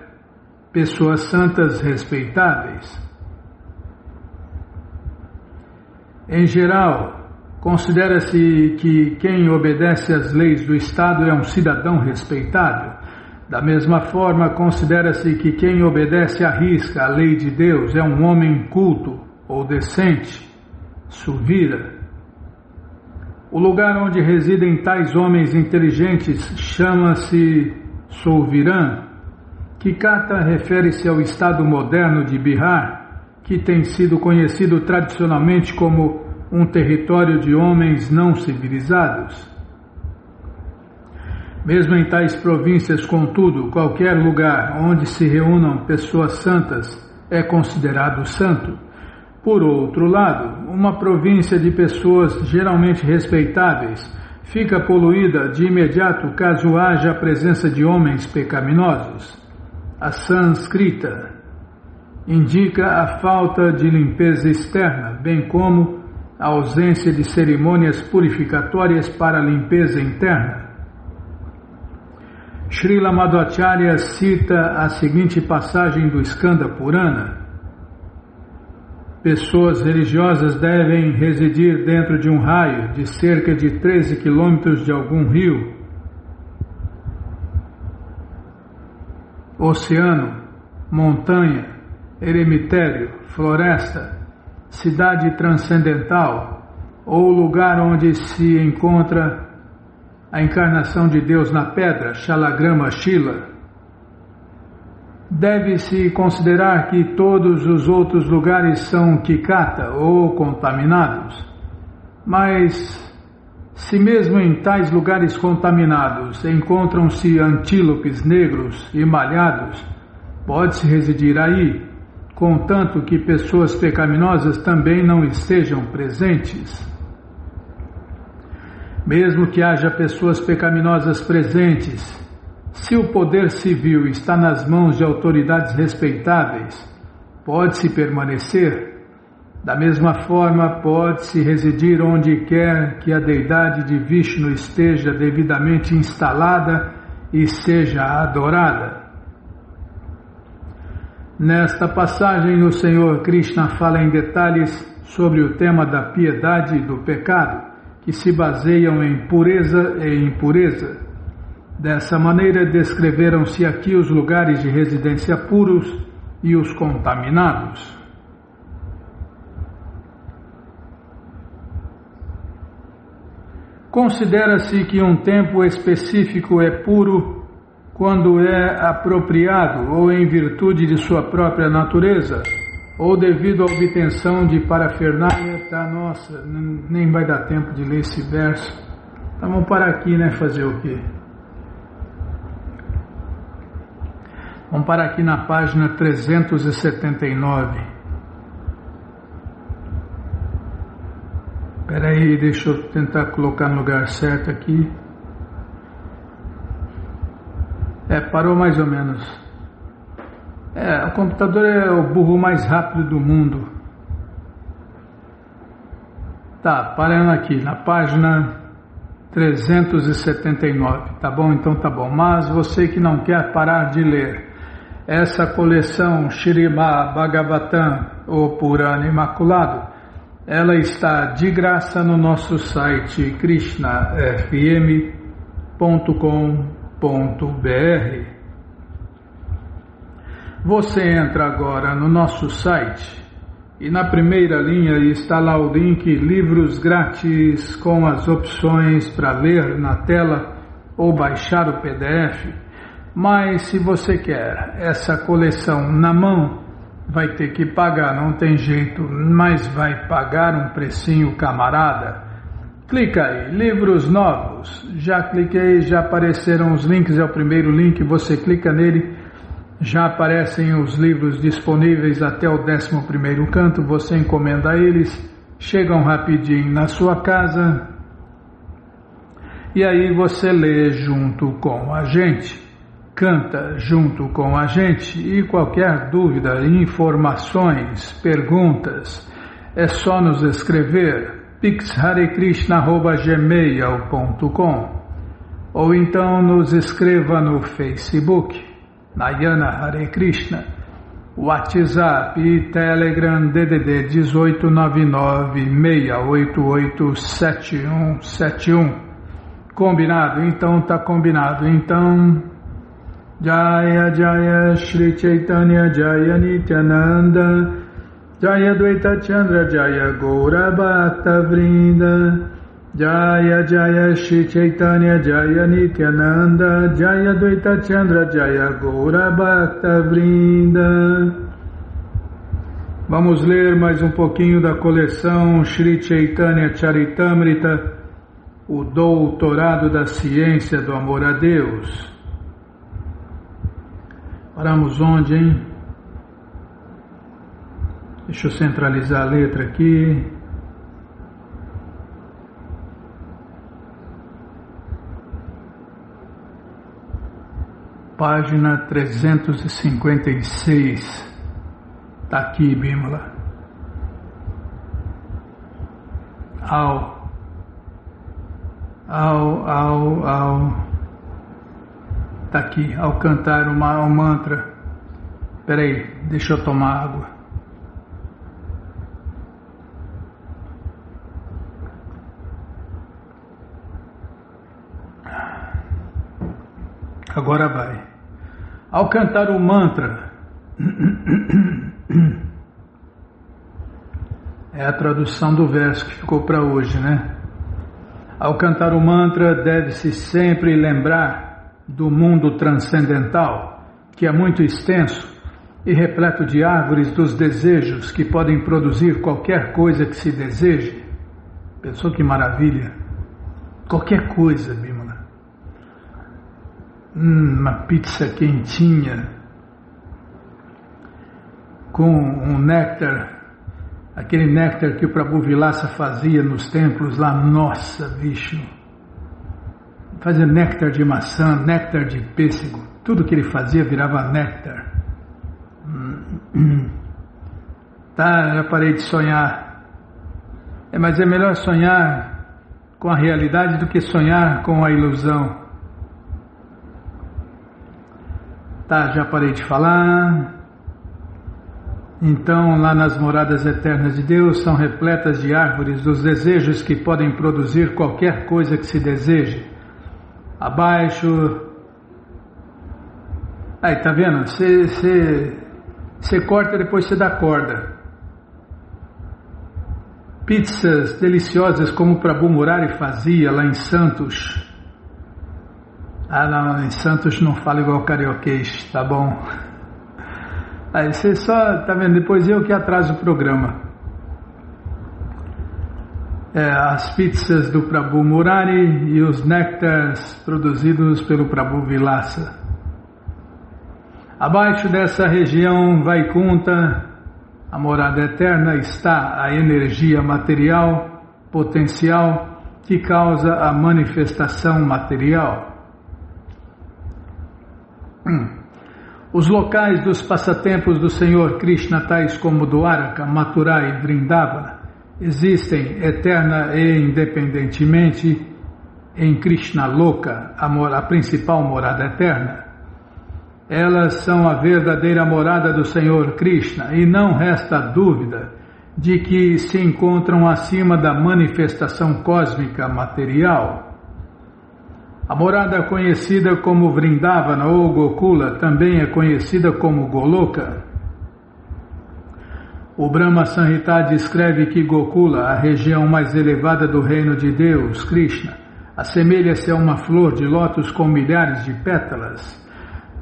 [SPEAKER 1] pessoas santas respeitáveis. Em geral, considera-se que quem obedece às leis do Estado é um cidadão respeitável. Da mesma forma, considera-se que quem obedece à risca à lei de Deus é um homem culto ou decente, suvira. O lugar onde residem tais homens inteligentes chama-se Souviran. Kikata refere-se ao estado moderno de Bihar, que tem sido conhecido tradicionalmente como um território de homens não civilizados. Mesmo em tais províncias, contudo, qualquer lugar onde se reúnam pessoas santas é considerado santo. Por outro lado, uma província de pessoas geralmente respeitáveis fica poluída de imediato caso haja a presença de homens pecaminosos. A sânscrita indica a falta de limpeza externa, bem como a ausência de cerimônias purificatórias para a limpeza interna. Srila Madhvacharya cita a seguinte passagem do Skanda Purana: pessoas religiosas devem residir dentro de um raio de cerca de 13 quilômetros de algum rio, oceano, montanha, eremitério, floresta, cidade transcendental ou lugar onde se encontra a encarnação de Deus na pedra, Shalagrama Shila. Deve-se considerar que todos os outros lugares são Kikata ou contaminados, mas se mesmo em tais lugares contaminados encontram-se antílopes negros e malhados, pode-se residir aí, contanto que pessoas pecaminosas também não estejam presentes. Mesmo que haja pessoas pecaminosas presentes, se o poder civil está nas mãos de autoridades respeitáveis, pode-se permanecer. Da mesma forma, pode-se residir onde quer que a deidade de Vishnu esteja devidamente instalada e seja adorada. Nesta passagem, o Senhor Krishna fala em detalhes sobre o tema da piedade e do pecado, que se baseiam em pureza e impureza. Dessa maneira, descreveram-se aqui os lugares de residência puros e os contaminados. Considera-se que um tempo específico é puro quando é apropriado ou em virtude de sua própria natureza, ou devido à obtenção de parafernália. Nossa, nem vai dar tempo de ler esse verso. Então vamos parar aqui, né? Fazer o quê? Vamos parar aqui na página 379. Espera aí, deixa eu tentar colocar no lugar certo aqui. Parou mais ou menos. O computador é o burro mais rápido do mundo. Tá, parando aqui na página 379. Tá bom? Então tá bom. Mas você que não quer parar de ler essa coleção Śrīmad Bhagavatam, o Purana Imaculado, ela está de graça no nosso site krishnafm.com.br. Você entra agora no nosso site e na primeira linha está lá o link Livros Grátis com as opções para ler na tela ou baixar o PDF. Mas se você quer essa coleção na mão, vai ter que pagar, não tem jeito, mas vai pagar um precinho camarada. Clica aí, livros novos. Já cliquei, já apareceram os links, é o primeiro link, você clica nele, já aparecem os livros disponíveis até o 11º canto, você encomenda eles, chegam rapidinho na sua casa e aí você lê junto com a gente, canta junto com a gente e qualquer dúvida, informações, perguntas, é só nos escrever pixharekrishna@gmail.com ou então nos escreva no Facebook, Nayana Hare Krishna, WhatsApp e Telegram DDD 1899-688-7171. Combinado? Então tá combinado. Então, Jaya Jaya Shri Chaitanya Jaya Nityananda Jaya Dvaita Chandra Jaya Gaura Bhakta Vrinda Jaya Jaya Shri Chaitanya Jaya Nityananda Jaya Dvaita Chandra Jaya Gaura Bhakta Vrinda. Vamos ler mais um pouquinho da coleção Shri Chaitanya Charitamrita, o doutorado da ciência do amor a Deus. Paramos onde, hein? Deixa eu centralizar a letra aqui. Página 356. Está aqui, Bimala. Ao. Está aqui, ao cantar um mantra. Espera aí, deixa eu tomar água. Agora vai. Ao cantar o mantra, é a tradução do verso que ficou para hoje, né? Ao cantar o mantra, deve-se sempre lembrar do mundo transcendental, que é muito extenso e repleto de árvores dos desejos que podem produzir qualquer coisa que se deseje. Pensou que maravilha? Qualquer coisa, Bimala. Uma pizza quentinha com um néctar, aquele néctar que o Prabhu Vilasa fazia nos templos lá, nossa, bicho, fazia néctar de maçã, néctar de pêssego, tudo que ele fazia virava néctar. Tá, já parei de sonhar. Mas é melhor sonhar com a realidade do que sonhar com a ilusão. Tá, já parei de falar. Então, lá nas moradas eternas de Deus, são repletas de árvores dos desejos que podem produzir qualquer coisa que se deseje. Abaixo. Aí, tá vendo? Você corta e depois você dá corda. Pizzas deliciosas como o Prabhu Murari fazia lá em Santos. Ah, não, em Santos não fala igual carioquês, tá bom? Aí você só, tá vendo, depois eu que atraso o programa. As pizzas do Prabhu Murari e os néctares produzidos pelo Prabhu Vilasa. Abaixo dessa região Vaikunta, a morada eterna, está a energia material, potencial, que causa a manifestação material. Os locais dos passatempos do Senhor Krishna, tais como Dwaraka, Mathura e Vrindavana, existem eterna e independentemente em Krishna Loka, a principal morada eterna. Elas são a verdadeira morada do Senhor Krishna e não resta dúvida de que se encontram acima da manifestação cósmica material. A morada conhecida como Vrindavana ou Gokula também é conhecida como Goloka. O Brahma Samhita descreve que Gokula, a região mais elevada do reino de Deus, Krishna, assemelha-se a uma flor de lótus com milhares de pétalas.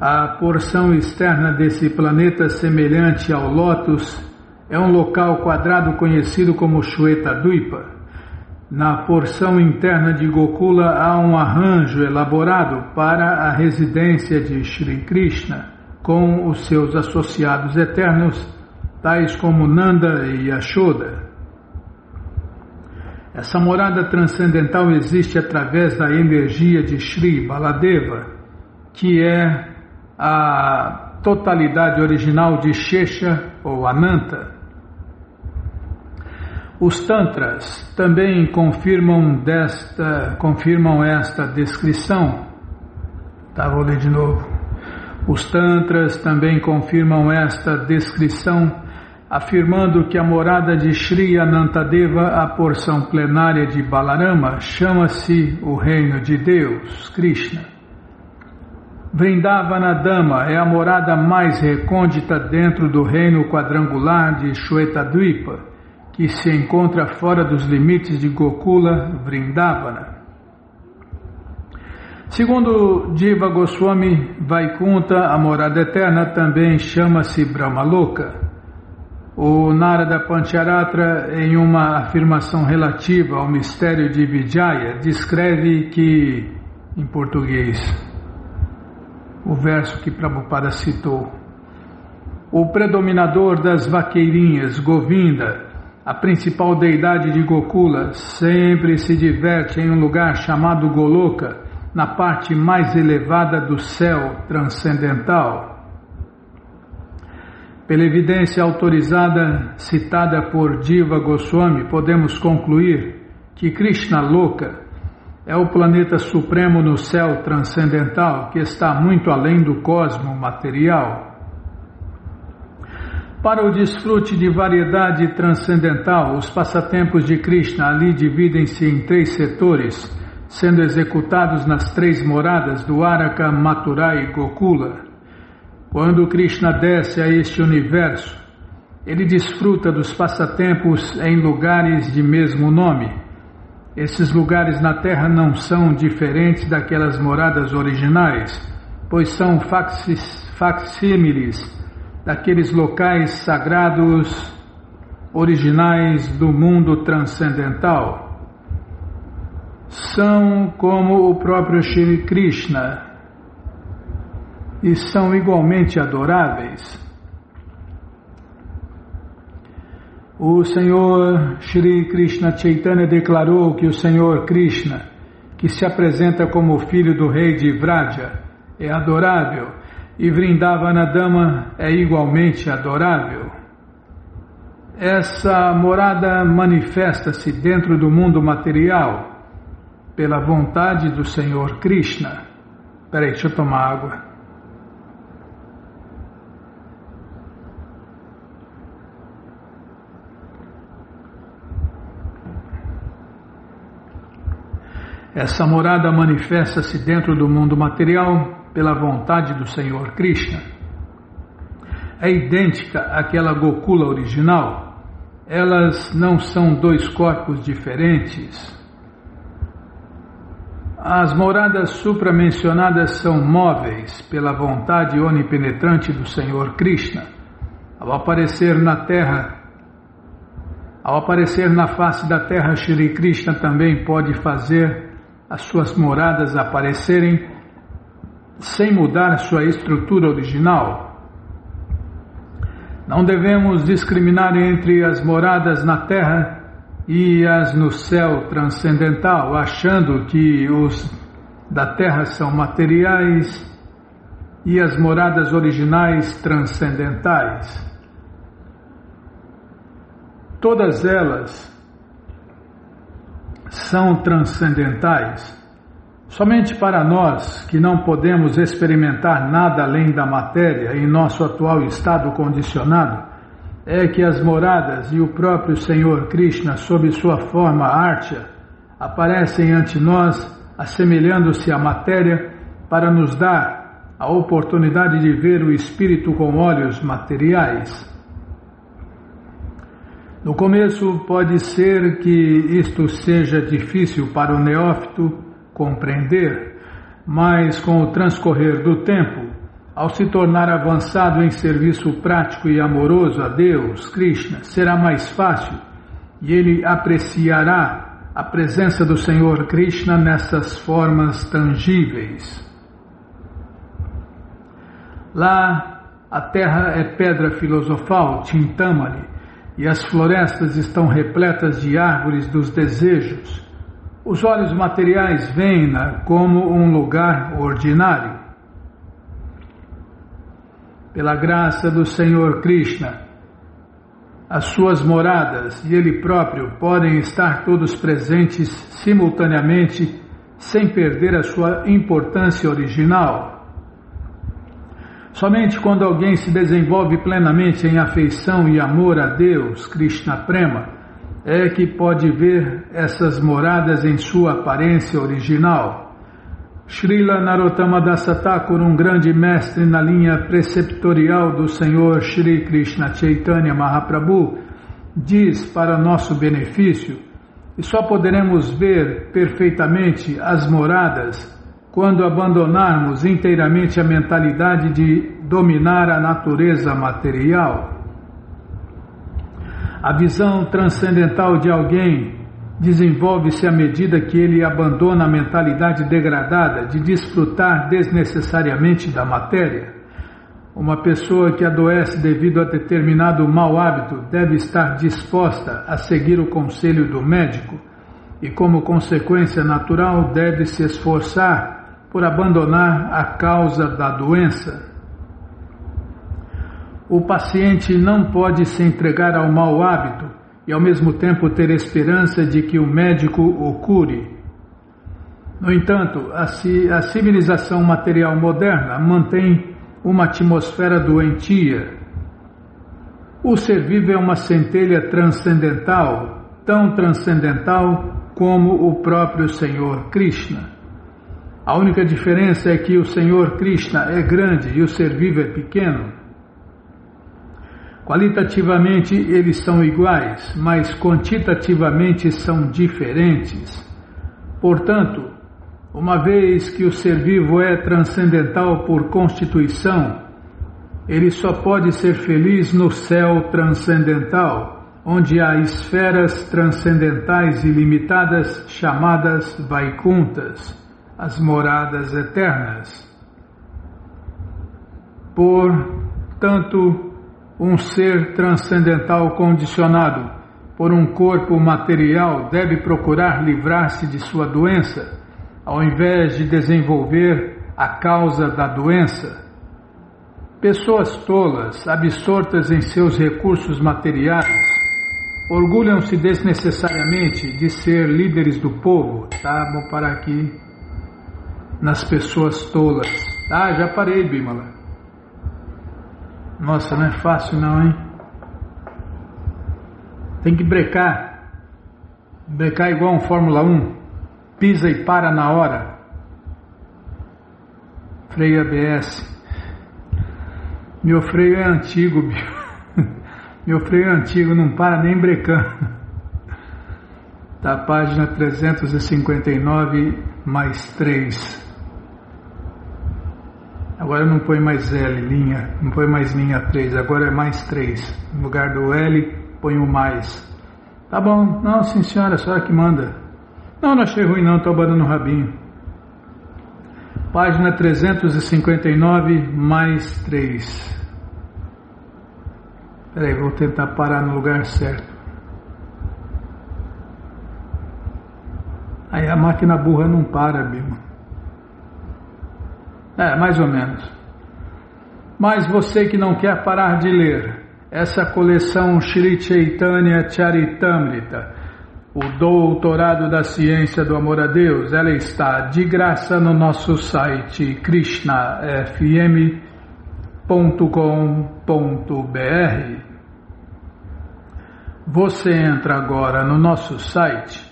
[SPEAKER 1] A porção externa desse planeta, semelhante ao lótus, é um local quadrado conhecido como Shweta Dwipa. na porção interna de Gokula há um arranjo elaborado para a residência de Shri Krishna, com os seus associados eternos, tais como Nanda e Yashoda. Essa morada transcendental existe através da energia de Shri Baladeva, que é a totalidade original de Shesha ou Ananta. Os Tantras também confirmam esta descrição. Vou ler de novo. Os Tantras também confirmam esta descrição, afirmando que a morada de Shri Anantadeva, a porção plenária de Balarama, chama-se o Reino de Deus, Krishna. Vrindavanadama é a morada mais recôndita dentro do reino quadrangular de Shwetadvipa, que se encontra fora dos limites de Gokula, Vrindavana. Segundo Jiva Goswami Vaikunta, a morada eterna também chama-se Brahmaloka. O Narada Pancharatra, em uma afirmação relativa ao mistério de Vijaya, descreve que, em português, o verso que Prabhupada citou, o predominador das vaqueirinhas, Govinda, a principal deidade de Gokula, sempre se diverte em um lugar chamado Goloka, na parte mais elevada do céu transcendental. Pela evidência autorizada citada por Jiva Goswami, podemos concluir que Krishna Loka é o planeta supremo no céu transcendental que está muito além do cosmo material. Para o desfrute de variedade transcendental, os passatempos de Krishna ali dividem-se em 3 setores, sendo executados nas 3 moradas do Dwaraka, Mathura e Gokula. Quando Krishna desce a este universo, ele desfruta dos passatempos em lugares de mesmo nome. Esses lugares na Terra não são diferentes daquelas moradas originais, pois são facsímiles daqueles locais sagrados originais do mundo transcendental. São como o próprio Shri Krishna e são igualmente adoráveis. O Senhor Shri Krishna Chaitanya declarou que o Senhor Krishna, que se apresenta como filho do rei de Vraja, é adorável, e Vrindavanadama é igualmente adorável. Essa morada manifesta-se dentro do mundo material pela vontade do Senhor Krishna. Peraí, deixa eu tomar água. Essa morada manifesta-se dentro do mundo material pela vontade do Senhor Krishna. É idêntica àquela Gokula original. Elas não são 2 corpos diferentes. As moradas supramencionadas são móveis pela vontade onipenetrante do Senhor Krishna. Ao aparecer na face da terra, Shri Krishna também pode fazer as suas moradas aparecerem sem mudar sua estrutura original. Não devemos discriminar entre as moradas na terra e as no céu transcendental, achando que os da terra são materiais e as moradas originais transcendentais. Todas elas são transcendentais. Somente para nós, que não podemos experimentar nada além da matéria em nosso atual estado condicionado, é que as moradas e o próprio Senhor Krishna, sob sua forma Artya, aparecem ante nós, assemelhando-se à matéria, para nos dar a oportunidade de ver o Espírito com olhos materiais. No começo pode ser que isto seja difícil para o neófito compreender, mas com o transcorrer do tempo, ao se tornar avançado em serviço prático e amoroso a Deus, Krishna, será mais fácil e ele apreciará a presença do Senhor Krishna nessas formas tangíveis. Lá, a terra é pedra filosofal, Chintamani, e as florestas estão repletas de árvores dos desejos. Os olhos materiais veem-na como um lugar ordinário. Pela graça do Senhor Krishna, as suas moradas e Ele próprio podem estar todos presentes simultaneamente, sem perder a sua importância original. Somente quando alguém se desenvolve plenamente em afeição e amor a Deus, Krishna Prema, é que pode ver essas moradas em sua aparência original. Srila Narottama Dasa Thakur, um grande mestre na linha preceptorial do Senhor Shri Krishna Chaitanya Mahaprabhu, diz para nosso benefício que só poderemos ver perfeitamente as moradas quando abandonarmos inteiramente a mentalidade de dominar a natureza material. A visão transcendental de alguém desenvolve-se à medida que ele abandona a mentalidade degradada de desfrutar desnecessariamente da matéria. Uma pessoa que adoece devido a determinado mau hábito deve estar disposta a seguir o conselho do médico e, como consequência natural, deve se esforçar por abandonar a causa da doença. O paciente não pode se entregar ao mau hábito e ao mesmo tempo ter esperança de que o médico o cure. No entanto, a civilização material moderna mantém uma atmosfera doentia. O ser vivo é uma centelha transcendental, tão transcendental como o próprio Senhor Krishna. A única diferença é que o Senhor Krishna é grande e o ser vivo é pequeno. Qualitativamente eles são iguais, mas quantitativamente são diferentes. Portanto, uma vez que o ser vivo é transcendental por constituição, ele só pode ser feliz no céu transcendental, onde há esferas transcendentais ilimitadas chamadas Vaikunthas, as moradas eternas. Portanto, um ser transcendental condicionado por um corpo material deve procurar livrar-se de sua doença, ao invés de desenvolver a causa da doença. Pessoas tolas, absortas em seus recursos materiais, orgulham-se desnecessariamente de ser líderes do povo. Tá, vou parar aqui nas pessoas tolas. Ah, já parei, Bimala. Nossa, não é fácil não, hein? Tem que brecar. Brecar igual um Fórmula 1. Pisa e para na hora. Freio ABS. Meu freio é antigo, meu freio é antigo, não para nem brecando. Tá, página 359 mais 3. Agora não põe mais L, linha, não põe mais linha 3, agora é mais 3. No lugar do L, põe o mais. Tá bom, não, sim senhora, a senhora que manda. Não achei ruim não, estou abanando o rabinho. Página 359 mais 3. Peraí, vou tentar parar no lugar certo. Aí a máquina burra não para, Bima. Mais ou menos. Mas você que não quer parar de ler essa coleção Shri Chaitanya Charitamrita, o Doutorado da Ciência do Amor a Deus, ela está de graça no nosso site krishnafm.com.br. Você entra agora no nosso site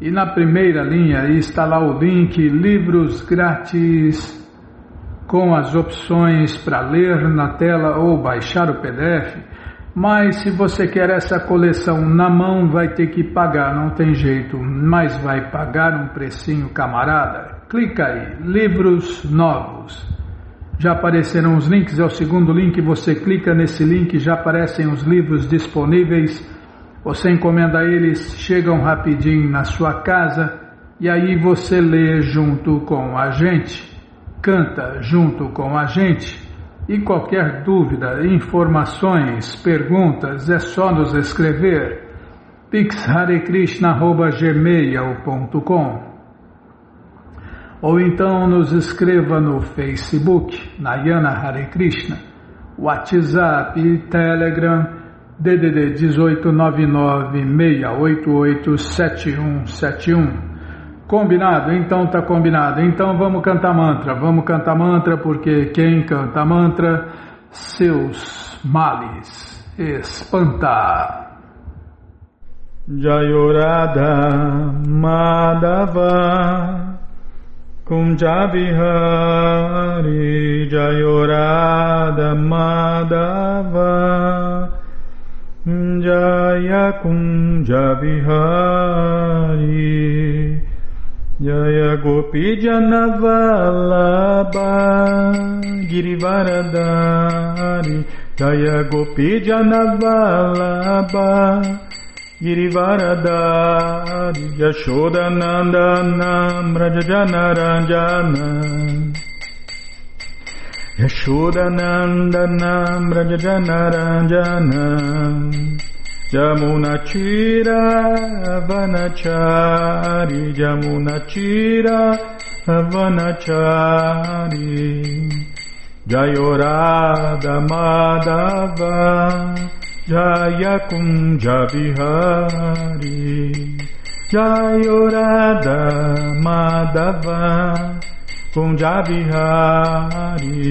[SPEAKER 1] e na primeira linha está lá o link Livros Grátis, com as opções para ler na tela ou baixar o PDF, mas se você quer essa coleção na mão vai ter que pagar, não tem jeito, mas vai pagar um precinho camarada. Clica aí, livros novos. Já apareceram os links, é o segundo link, você clica nesse link, já aparecem os livros disponíveis. Você encomenda eles, chegam rapidinho na sua casa e aí você lê junto com a gente, canta junto com a gente. E qualquer dúvida, informações, perguntas, é só nos escrever pixharekrishna@gmail.com ou então nos escreva no Facebook, Nayana Hare Krishna, WhatsApp e Telegram, DDD 1899-688-7171. Combinado? Então tá combinado. Então vamos cantar mantra, porque quem canta mantra, seus males espanta. Jayorada Madhava Kunjabihari, Jayorada Madhava Jaya Kunjabihari, Jaya Gopi Janavalabha Girivaradari, Jaya Gopi Janavalabha Girivaradari, Yashodanandana Brajajanaranjana, Yashodanandana Brajajanaranjana, Jamunachira Vanachari, Jamunachira Vanachari, Jayorada Madhava Jaya Kunja Vihari, Jayorada Madhava Kunja Vihari,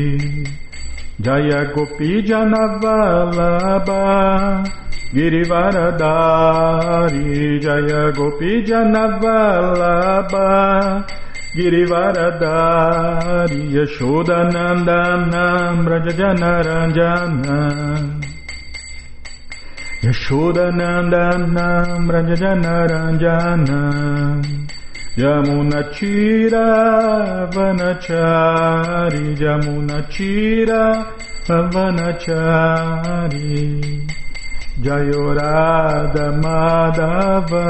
[SPEAKER 1] Jaya Gopi Janavalabha Girivaradari, Jaya Gopi Janavalabha Girivaradari, Yashodanandana Brajajanaranjana, Yashodanandana Brajajanaranjana, Yamunachira Vanachari, Yamunachira Vanachari, Jayorada Madhava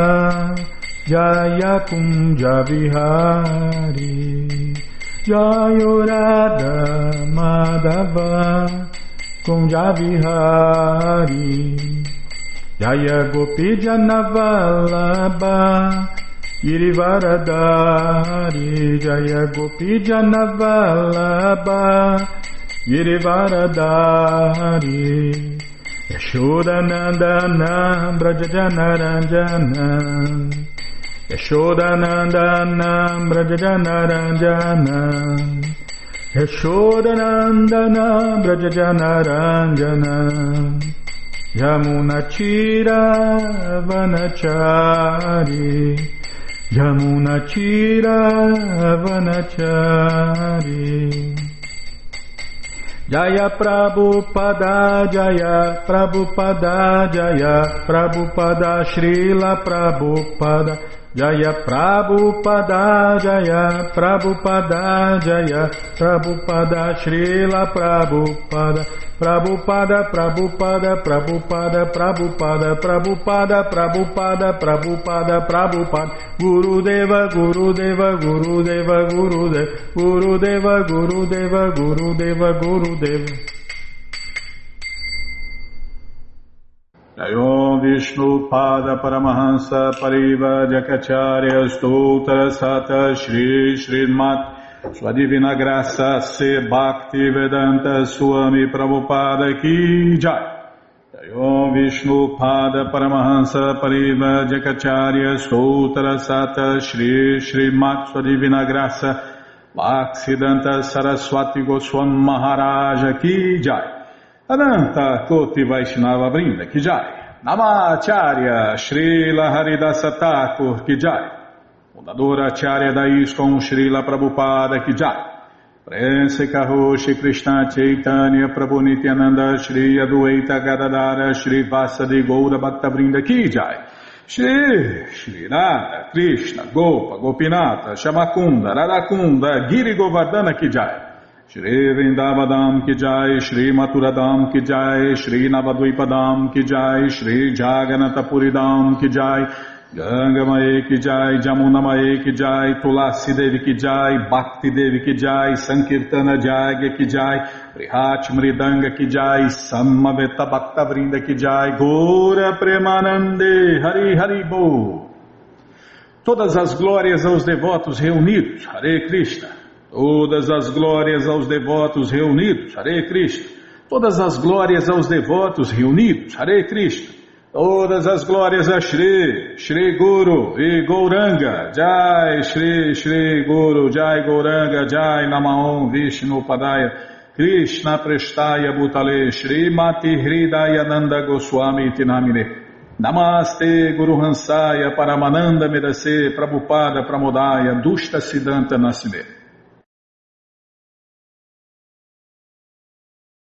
[SPEAKER 1] Jaya Kunja Vihari, Jayorada Madhava Kunja Vihari, Jaya Gopi Janavalabha Girivaradari, Jaya Gopi Janavalabha Girivaradari, Yashodanandana Brajajanaranjana, Yashodanandana Brajajanaranjana, Yashodanandana Brajajanaranjana, Yamunachira Vanachari, Yamunachira Vanachari, Jaya Prabhupada, Jaya Prabhupada, Jaya Prabhupada, Srila Prabhupada, Jaya Prabhupada, Jaya Prabhupada, Jaya Prabhupada, Srila Prabhupada, Prabhupada, Prabhupada, Prabhupada, Prabhupada, Prabhupada, Prabhupada, Prabhupada, Prabhupada, Gurudeva, Gurudeva, Gurudeva, Gurudeva, Gurudeva, Gurudeva, Gurudeva, Gurudeva. Jayom Vishnu Pada Paramahansa Pariva Jakacharya Stoutra Sata Shri Srimat Sua Divina Graça Se Bhakti Vedanta Swami Prabhupada Ki Jai. Jayom Vishnu Pada Paramahansa Pariva Jakacharya Stoutra Sata Shri Srimat Sua Divina Graça Bhaktivedanta Saraswati Goswami Maharaja Ki Jai. Adanta Koti Vaishnava Brinda Ki Jai. Namacharya Srila Haridasa Thakur Ki Jai. Fundadora Acharya da ISKCON Srila Prabhupada Ki Jai. Prense Karoshi Krishna Chaitanya Prabhu Nityananda Shri Adueita Gadadara Shri Vasadi Goura Bhakta Brinda Ki Jai. Shri Radha Krishna Gopa Gopinata Shamakunda Radakunda Giri Govardhana Ki Jai.
[SPEAKER 2] Shri Vrindavadam ki jai, Shri Maturadam ki jai, Shri Navadvipadam ki jai, Shri Jaganatapuridam ki jai, Ganga Mae ki jai, Jamuna Mae ki jai, Tulasi Devi ki jai, Bhakti Devi ki jai, Sankirtana Jagya ki jai, Prihat Mridanga ki jai, Samaveta Bhakta Vrinda ki jai, Gora Premanande, Hari Hari Bo. Todas as glórias aos devotos reunidos, Hare Krishna. Todas as glórias aos devotos reunidos, Hare Krishna. Todas as glórias aos devotos reunidos, Hare Krishna. Todas as glórias a Shri, Shri Guru e Gauranga, Jai Shri, Shri Guru, Jai Gauranga, Jai Namaon Vishnu Padaya, Krishna Prestaya Bhutale, Shri Mati Hridaya Nanda Goswami Tinamine, Namaste Guru Hansaya Paramananda Medase, Prabhupada Pramodaya, Dushta Siddhanta Nasime.